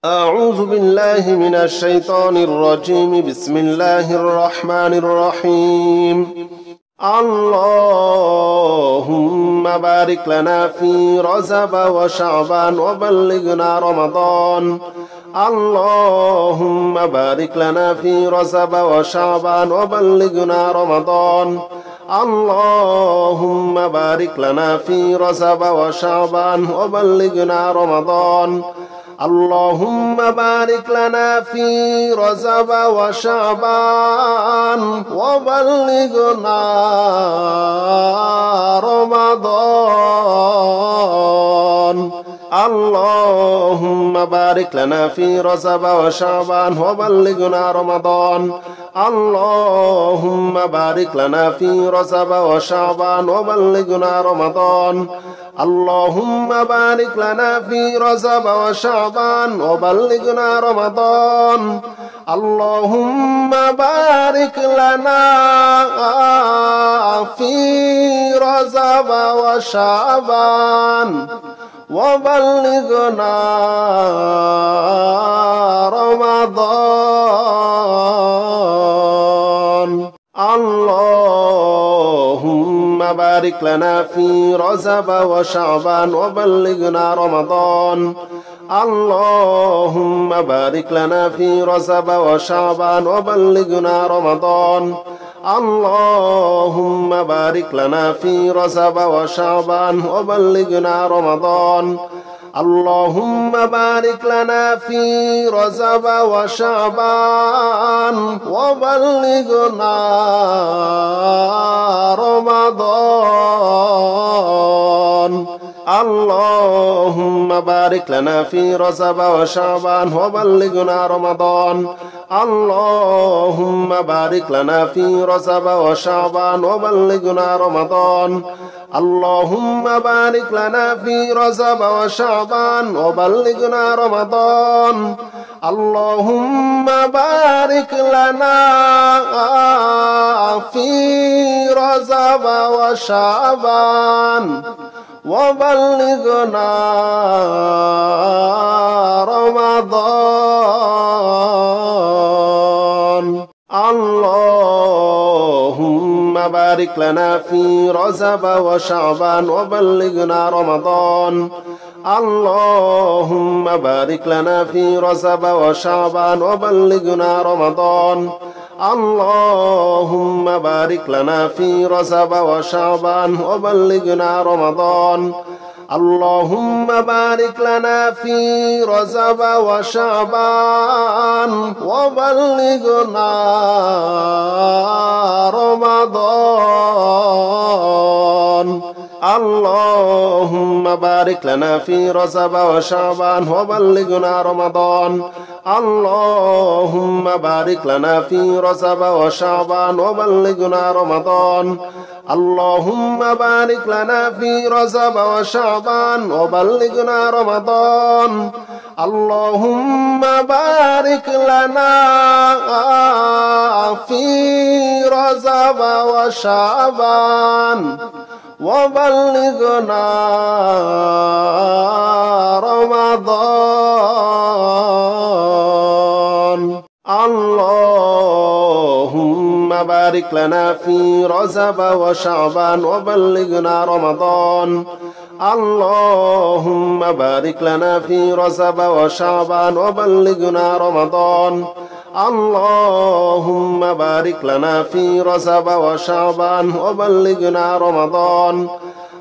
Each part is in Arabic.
أعوذ بالله من الشيطان الرجيم. بسم الله الرحمن الرحيم. اللهم بارك لنا في رجب وشعبان وبلغنا رمضان. اللهم بارك لنا في رجب وشعبان وبلغنا رمضان. اللهم بارك لنا في رجب وشعبان وبلغنا رمضان. اللهم بارك لنا في رجب وشعبان وبلغنا رمضان. اللهم بارك لنا في رجب وشعبان وبلغنا رمضان. اللهم بارك لنا في رجب وشعبان وبلغنا رمضان. اللهم بارك لنا في رجب وشعبان وبلغنا رمضان. اللهم بارك لنا في رجب وشعبان وبلغنا رمضان. اللهم بارك لنا في رجب وشعبان وبلغنا رمضان. اللهم بارك لنا في رجب وشعبان وبلغنا رمضان. اللهم بارك لنا في رجب وشعبان وبلغنا رمضان. اللهم بارك لنا في رجب وشعبان وبلغنا رمضان. اللهم بارك لنا في رجب وشعبان وبلغنا رمضان. اللهم بارك لنا في رجب وشعبان وبلغنا رمضان. اللهم بارك لنا في رجب وشعبان وبلغنا رمضان. اللهم بارك لنا في رجب وشعبان وبلغنا رمضان. اللهم بارك لنا في رجب وشعبان وبلغنا رمضان. اللهم بارك لنا في رجب وشعبان وبلغنا رمضان. اللهم بارك لنا في رجب وشعبان وبلغنا رمضان. اللهم بارك لنا في رجب وشعبان وبلغنا رمضان. اللهم بارك لنا في رجب وشعبان وبلغنا رمضان. اللهم بارك لنا في رجب وشعبان وبلغنا رمضان. اللهم بارك لنا في رجب وشعبان وبلغنا رمضان. اللهم بارك لنا في رجب وشعبان وبلغنا رمضان. اللهم بارك لنا في رجب وشعبان وبلغنا رمضان. اللهم بارك لنا في رجب وشعبان وبلغنا رمضان. اللهم بارك لنا في رجب وشعبان وبلغنا رمضان.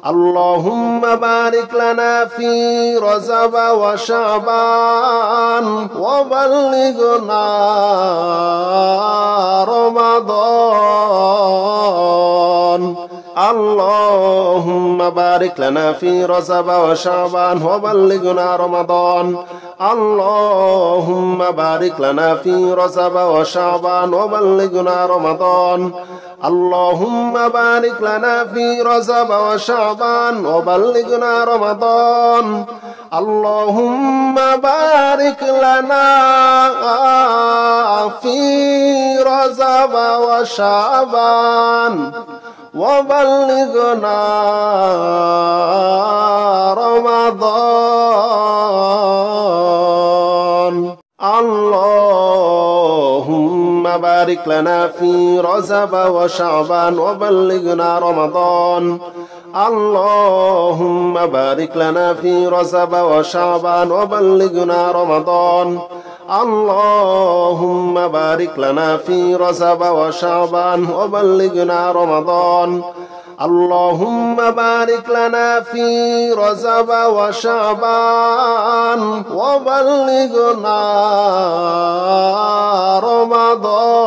اللهم بارك لنا في رجب وشعبان وبلغنا رمضان. اللهم بارك لنا في رجب وشعبان وبلغنا رمضان. اللهم بارك لنا في رجب وشعبان وبلغنا رمضان. اللهم بارك لنا في رجب وشعبان وبلغنا رمضان. اللهم بارك لنا في رجب وشعبان وبلغنا رمضان. اللهم بارك لنا في رجب وشعبان وبلغنا رمضان اللهم بارك لنا في رجب وشعبان وبلغنا رمضان اللهم بارك لنا في رجب وشعبان وبلغنا رمضان اللهم بارك لنا في رجب وشعبان وبلغنا رمضان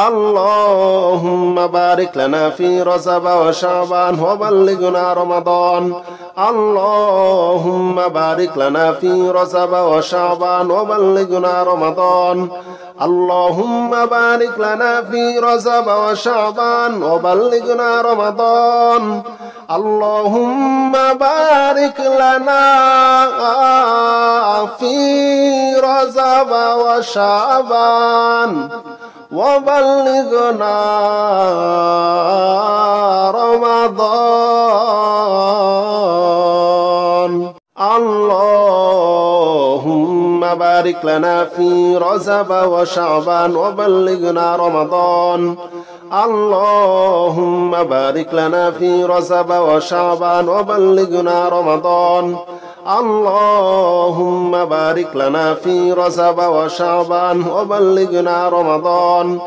اللهم بارك لنا في رجب وشعبان وبلغنا رمضان اللهم بارك لنا في رجب وشعبان وبلغنا رمضان اللهم بارك لنا في رجب وشعبان وبلغنا رمضان اللهم بارك لنا في رجب وشعبان وبلغنا رمضان اللهم بارك لنا في رجب وشعبان وبلغنا رمضان اللهم بارك لنا في رجب وشعبان وبلغنا رمضان اللهم بارك لنا في رجب وشعبان وبلغنا رمضان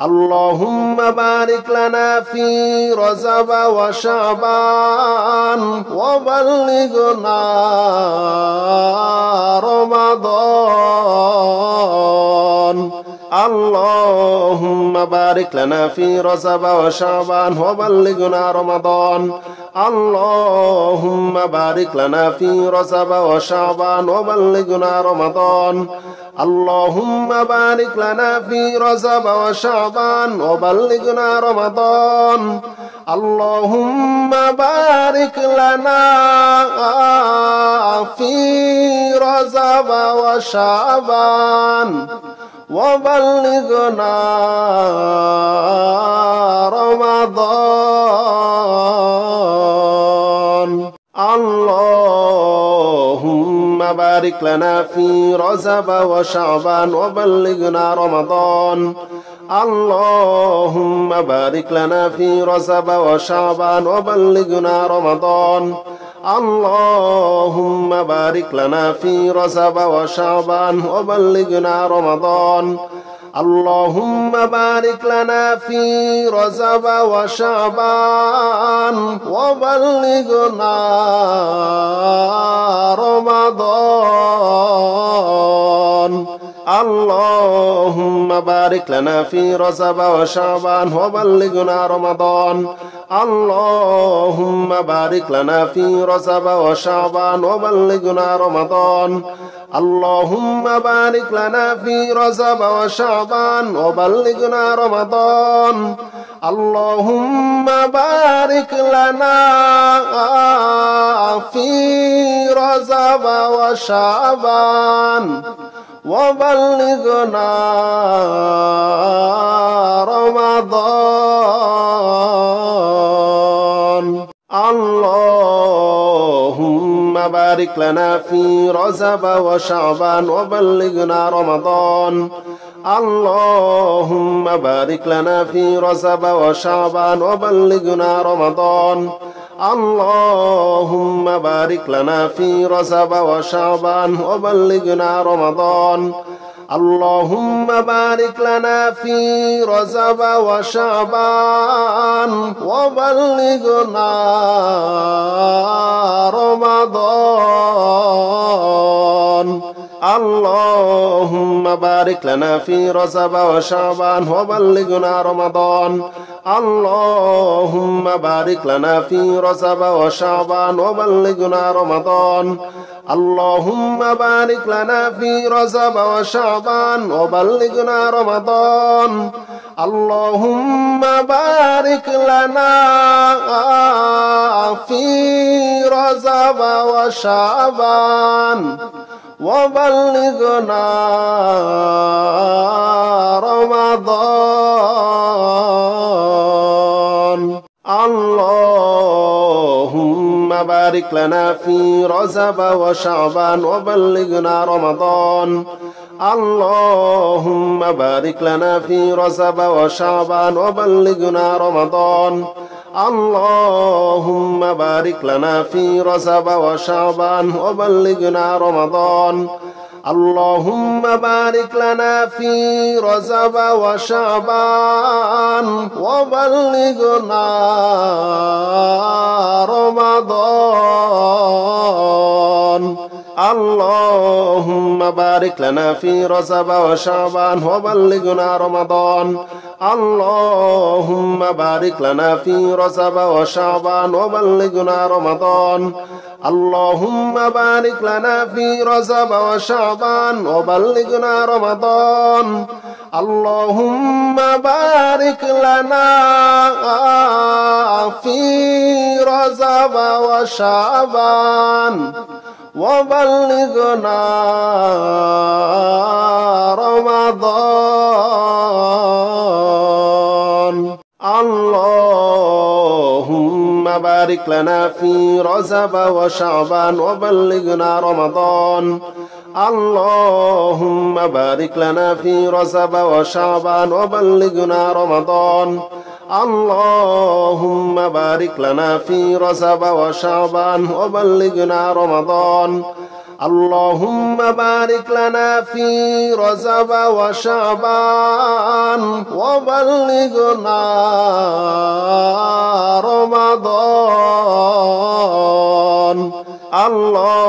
اللهم بارك لنا في رجب وشعبان وبلغنا رمضان اللهم بارك لنا في رجب وشعبان وبلغنا رمضان اللهم بارك لنا في رجب وشعبان وبلغنا رمضان اللهم بارك لنا في رجب وشعبان وبلغنا رمضان اللهم بارك لنا في رجب وشعبان وبلغنا رمضان اللهم بارك لنا في رجب وشعبان وبلغنا رمضان اللهم بارك لنا في رجب وشعبان وبلغنا رمضان اللهم بارك لنا في رجب وشعبان وبلغنا رمضان اللهم بارك لنا في رجب وشعبان وبلغنا رمضان اللهم بارك لنا في رجب وشعبان وبلغنا رمضان اللهم بارك لنا في رجب وشعبان وبلغنا رمضان اللهم بارك لنا في رجب وشعبان وبلغنا رمضان اللهم بارك لنا في رجب وشعبان وبلغنا رمضان اللهم بارك لنا في رجب وشعبان وبلغنا رمضان اللهم بارك لنا في رجب وشعبان وبلغنا رمضان اللهم بارك لنا في رجب وشعبان وبلغنا رمضان اللهم بارك لنا في رجب وشعبان وبلغنا رمضان اللهم بارك لنا في رجب وشعبان وبلغنا رمضان اللهم بارك لنا في رجب وشعبان وبلغنا رمضان اللهم بارك لنا في رجب وشعبان وبلغنا رمضان اللهم بارك لنا في رجب وشعبان وبلغنا رمضان اللهم بارك لنا في رجب وشعبان وبلغنا رمضان اللهم بارك لنا في رجب وشعبان وبلغنا رمضان اللهم بارك لنا في رجب وشعبان وبلغنا رمضان اللهم بارك لنا في رجب وشعبان وبلغنا رمضان اللهم بارك لنا في رجب وشعبان وبلغنا رمضان اللهم بارك لنا في رجب وشعبان وبلغنا رمضان اللهم بارك لنا في رجب وشعبان وبلغنا رمضان اللهم بارك لنا في رجب وشعبان وبلغنا رمضان اللهم بارك لنا في رجب وشعبان وبلغنا رمضان اللهم بارك لنا في رجب وشعبان وبلغنا رمضان اللهم بارك لنا في رجب وشعبان وبلغنا رمضان اللهم بارك لنا في رجب وشعبان وبلغنا رمضان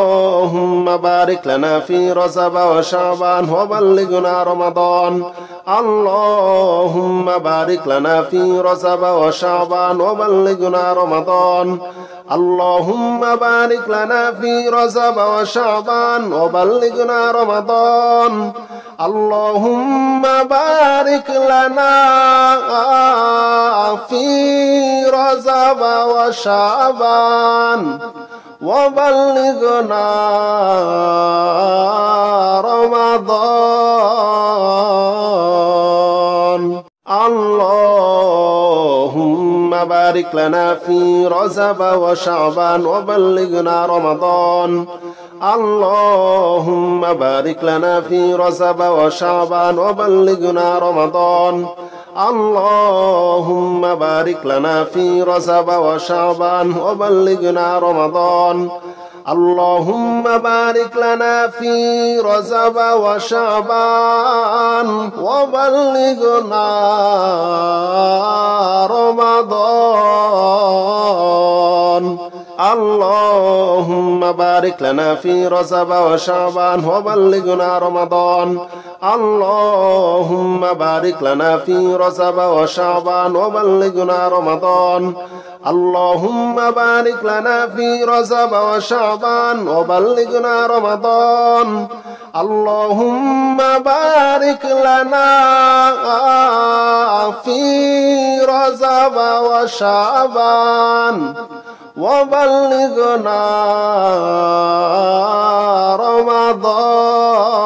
اللهم بارك لنا في رجب وشعبان وبلغنا رمضان اللهم بارك لنا في رجب وشعبان وبلغنا رمضان اللهم بارك لنا في رجب وشعبان وبلغنا رمضان اللهم بارك لنا في رجب وشعبان وبلغنا رمضان اللهم بارك لنا في رجب وشعبان وبلغنا رمضان اللهم بارك لنا في رجب وشعبان وبلغنا رمضان اللهم بارك لنا في رجب وشعبان وبلغنا رمضان اللهم بارك لنا في رجب وشعبان وبلغنا رمضان اللهم بارك لنا في رجب وشعبان وبلغنا رمضان اللهم بارك لنا في رجب وشعبان وبلغنا رمضان اللهم بارك لنا في رجب وشعبان وبلغنا رمضان اللهم بارك لنا في رجب وشعبان وبلغنا رمضان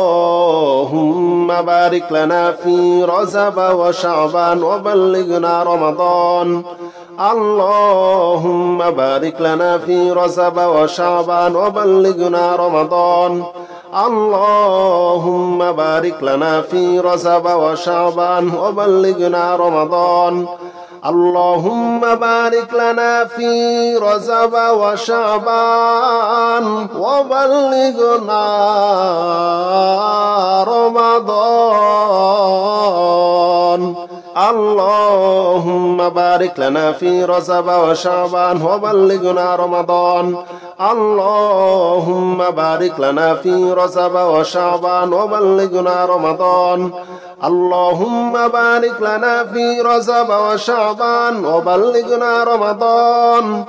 اللهم بارك لنا في رجب وشعبان وبلغنا رمضان اللهم بارك لنا في رجب وشعبان وبلغنا رمضان اللهم بارك لنا في رجب وشعبان وبلغنا رمضان اللهم بارك لنا في رجب وشعبان وبلغنا رمضان اللهم بارك لنا في رجب وشعبان وبلغنا رمضان اللهم بارك لنا في رجب وشعبان وبلغنا رمضان اللهم بارك لنا في رجب وشعبان وبلغنا رمضان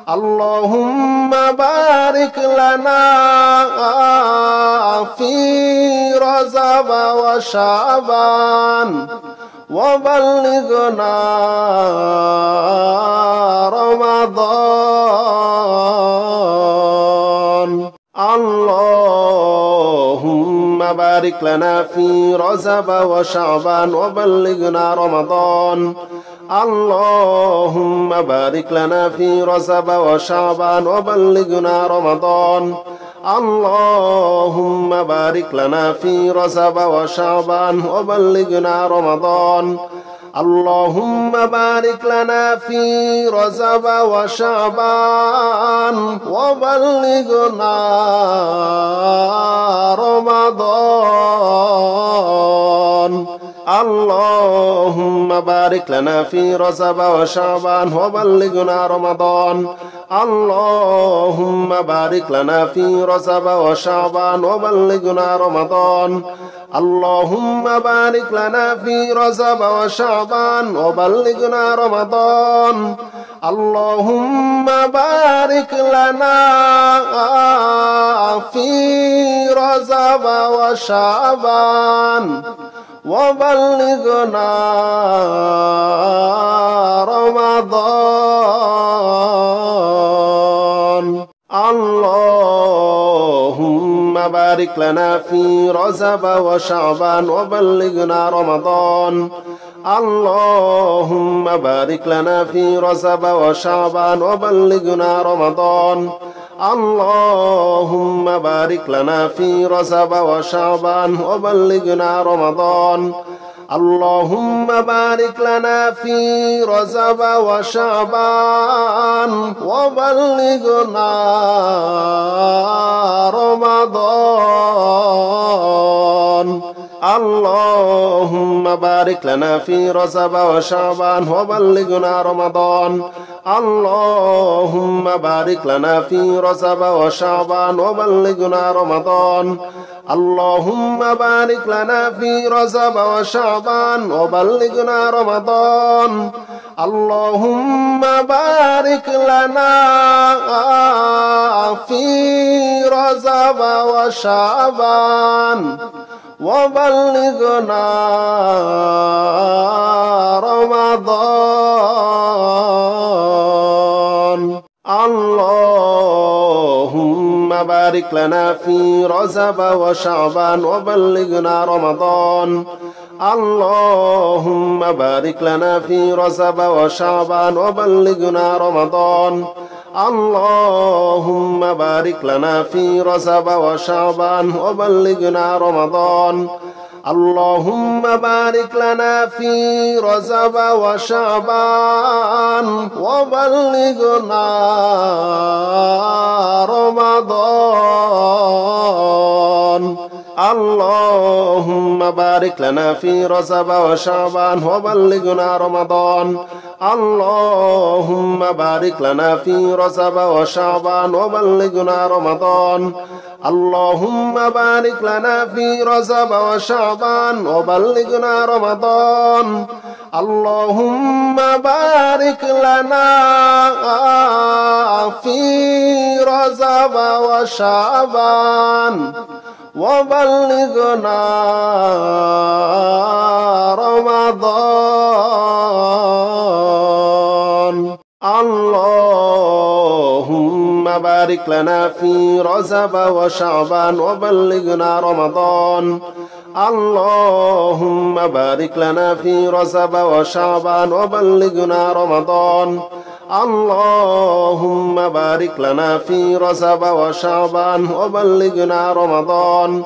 اللهم بارك لنا في رجب وشعبان وبلغنا رمضان اللهم بارك لنا في رجب وشعبان وبلغنا رمضان اللهم بارك لنا في رجب وشعبان وبلغنا رمضان اللهم بارك لنا في رجب وشعبان وبلغنا رمضان اللهم بارك لنا في رجب وشعبان وبلغنا رمضان اللهم بارك لنا في رجب وشعبان وبلغنا رمضان اللهم بارك لنا في رجب وشعبان وبلغنا رمضان اللهم بارك لنا في رجب وشعبان وبلغنا رمضان اللهم بارك لنا في رجب وشعبان وبلغنا رمضان اللهم بارك لنا في رجب وشعبان وبلغنا رمضان اللهم بارك لنا في رجب وشعبان وبلغنا رمضان اللهم بارك لنا في رجب وشعبان وبلغنا رمضان اللهم بارك لنا في رجب وشعبان وبلغنا رمضان اللهم بارك لنا في رجب وشعبان وبلغنا رمضان اللهم بارك لنا في رجب وشعبان وبلغنا رمضان اللهم بارك لنا في رجب وشعبان وبلغنا رمضان اللهم بارك لنا في رجب وشعبان وبلغنا رمضان اللهم بارك لنا في رجب وشعبان وبلغنا رمضان اللهم بارك لنا في رجب وشعبان وبلغنا رمضان اللهم بارك لنا في رجب وشعبان وبلغنا رمضان اللهم بارك لنا في رجب وشعبان وبلغنا رمضان اللهم بارك لنا في رجب وشعبان وبلغنا رمضان اللهم بارك لنا في رجب وشعبان وبلغنا رمضان اللهم بارك لنا في رجب وشعبان وبلغنا رمضان اللهم بارك لنا في رجب وشعبان وبلغنا رمضان اللهم بارك لنا في رجب وشعبان وبلغنا رمضان اللهم بارك لنا في رجب وشعبان وبلغنا رمضان اللهم بارك لنا في رجب وشعبان وبلغنا رمضان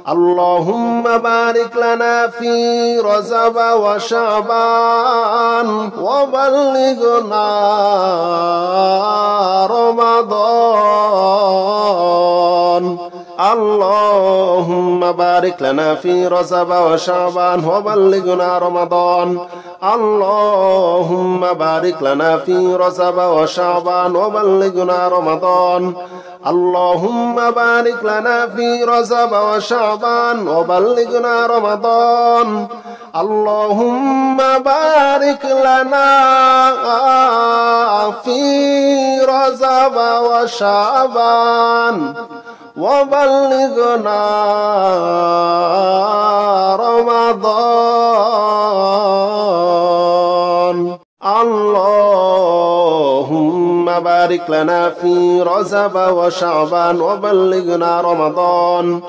اللهم بارك لنا في رجب وشعبان وبلغنا رمضان اللهم بارك لنا في رجب وشعبان وبلغنا رمضان اللهم بارك لنا في رجب وشعبان وبلغنا رمضان اللهم بارك لنا في رجب وشعبان وبلغنا رمضان اللهم بارك لنا في رجب وشعبان وبلغنا رمضان اللهم بارك لنا في رجب وشعبان وبلغنا رمضان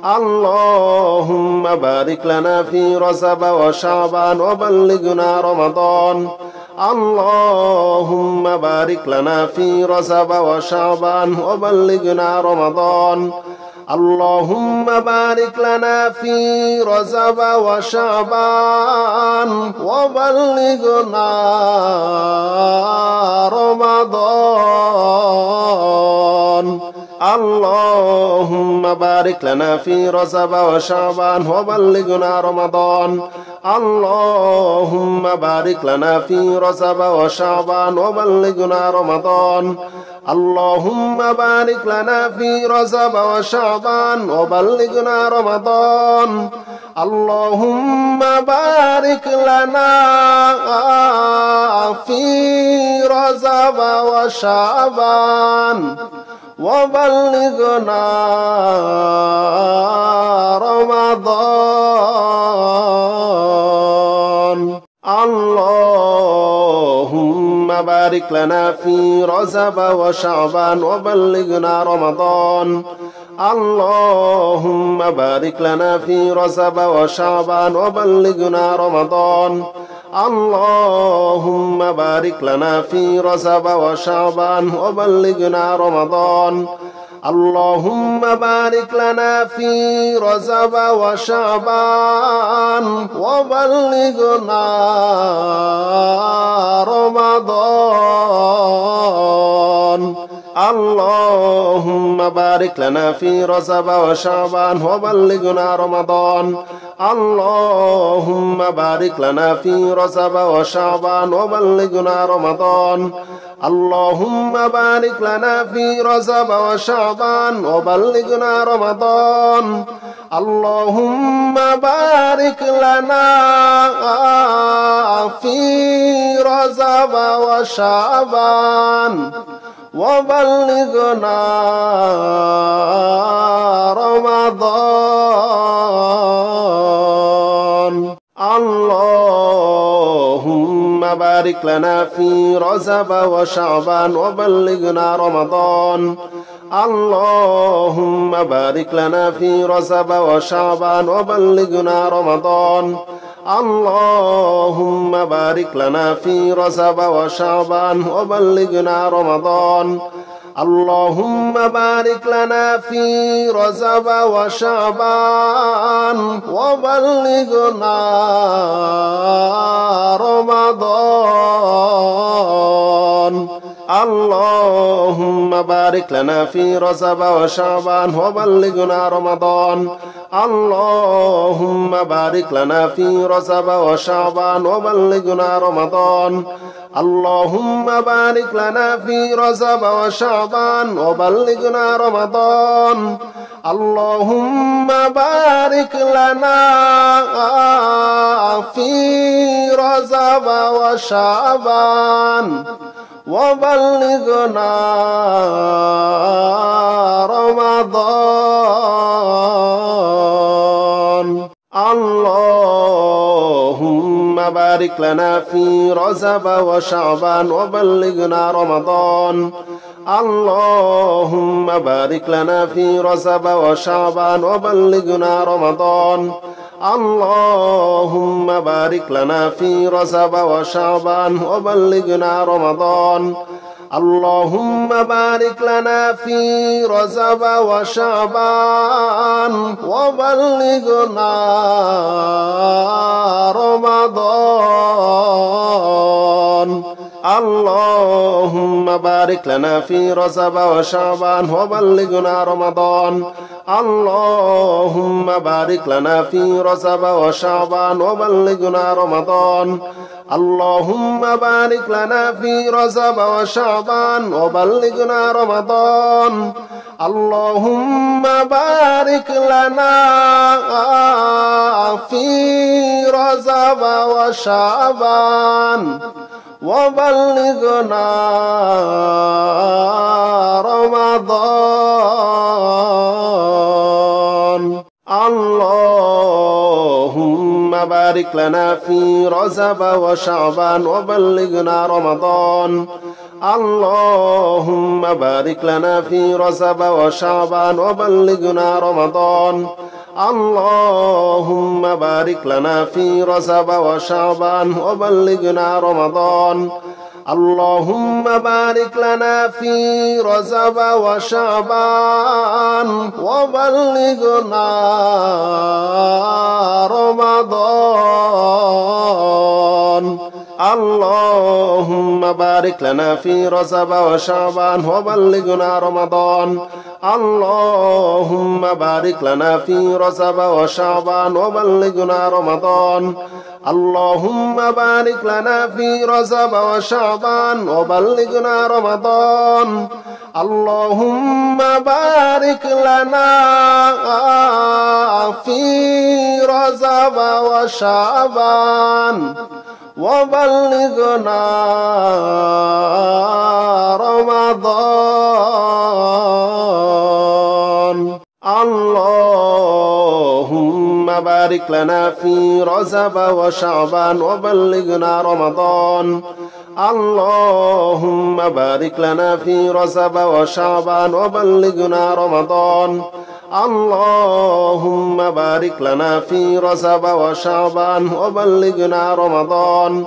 اللهم بارك لنا في رجب وشعبان وبلغنا رمضان اللهم بارك لنا في رجب وشعبان وبلغنا رمضان اللهم بارك لنا في رجب وشعبان وبلغنا رمضان اللهم بارك لنا في رجب وشعبان وبلغنا رمضان اللهم بارك لنا في رجب وشعبان وبلغنا رمضان اللهم بارك لنا في رجب وشعبان وبلغنا رمضان اللهم بارك لنا في رجب وشعبان وبلغنا رمضان اللهم بارك لنا في رجب وشعبان وبلغنا رمضان اللهم بارك لنا في رجب وشعبان وبلغنا رمضان اللهم بارك لنا في رجب وشعبان وبلغنا رمضان اللهم بارك لنا في رجب وشعبان وبلغنا رمضان اللهم بارك لنا في رجب وشعبان وبلغنا رمضان اللهم بارك لنا في رجب وشعبان وبلغنا رمضان اللهم بارك لنا في رجب وشعبان وبلغنا رمضان اللهم بارك لنا في رجب وشعبان وبلغنا رمضان اللهم بارك لنا في رجب وشعبان وبلغنا رمضان اللهم بارك لنا في رجب وشعبان وبلغنا رمضان اللهم بارك لنا في رجب وشعبان وبلغنا رمضان اللهم بارك لنا في رجب وشعبان وبلغنا رمضان اللهم بارك لنا في رجب وشعبان وبلغنا رمضان اللهم بارك لنا في رجب وشعبان وبلغنا رمضان اللهم بارك لنا في رجب وشعبان وبلغنا رمضان اللهم بارك لنا في رجب وشعبان وبلغنا رمضان اللهم بارك لنا في رجب وشعبان وبلغنا رمضان اللهم بارك لنا في رجب وشعبان وبلغنا رمضان اللهم بارك لنا في رجب وشعبان وبلغنا رمضان اللهم بارك لنا في رجب وشعبان وبلغنا رمضان اللهم بارك لنا في رجب وشعبان وبلغنا رمضان اللهم بارك لنا في رجب وشعبان وبلغنا رمضان اللهم بارك لنا في رجب وشعبان وبلغنا رمضان اللهم بارك لنا في رجب وشعبان وبلغنا رمضان اللهم بارك لنا في رجب وشعبان وبلغنا رمضان اللهم بارك لنا في رجب وشعبان وبلغنا رمضان اللهم بارك لنا في رجب وشعبان وبلغنا رمضان اللهم بارك لنا في رجب وشعبان وبلغنا رمضان اللهم بارك لنا في رجب وشعبان وبلغنا رمضان اللهم بارك لنا في رجب وشعبان وبلغنا رمضان اللهم بارك لنا في رجب وشعبان وبلغنا رمضان اللهم بارك لنا في رجب وشعبان وبلغنا رمضان اللهم بارك لنا في رجب وشعبان وبلغنا رمضان اللهم بارك لنا في رجب وشعبان وبلغنا رمضان اللهم بارك لنا في رجب وشعبان وبلغنا رمضان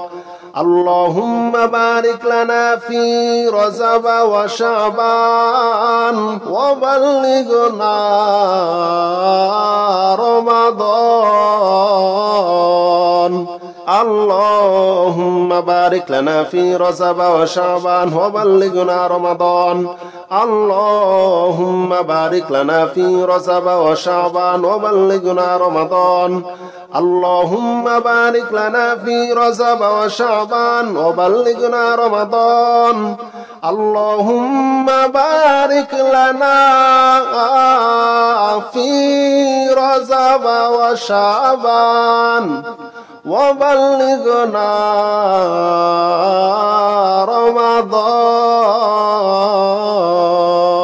اللهم بارك لنا في رجب وشعبان وبلغنا رمضان اللهم بارك لنا في رجب وشعبان وبلغنا رمضان اللهم بارك لنا في رجب وشعبان وبلغنا رمضان اللهم بارك لنا في رجب وشعبان وبلغنا رمضان اللهم بارك لنا في رجب وشعبان وبلغنا رمضان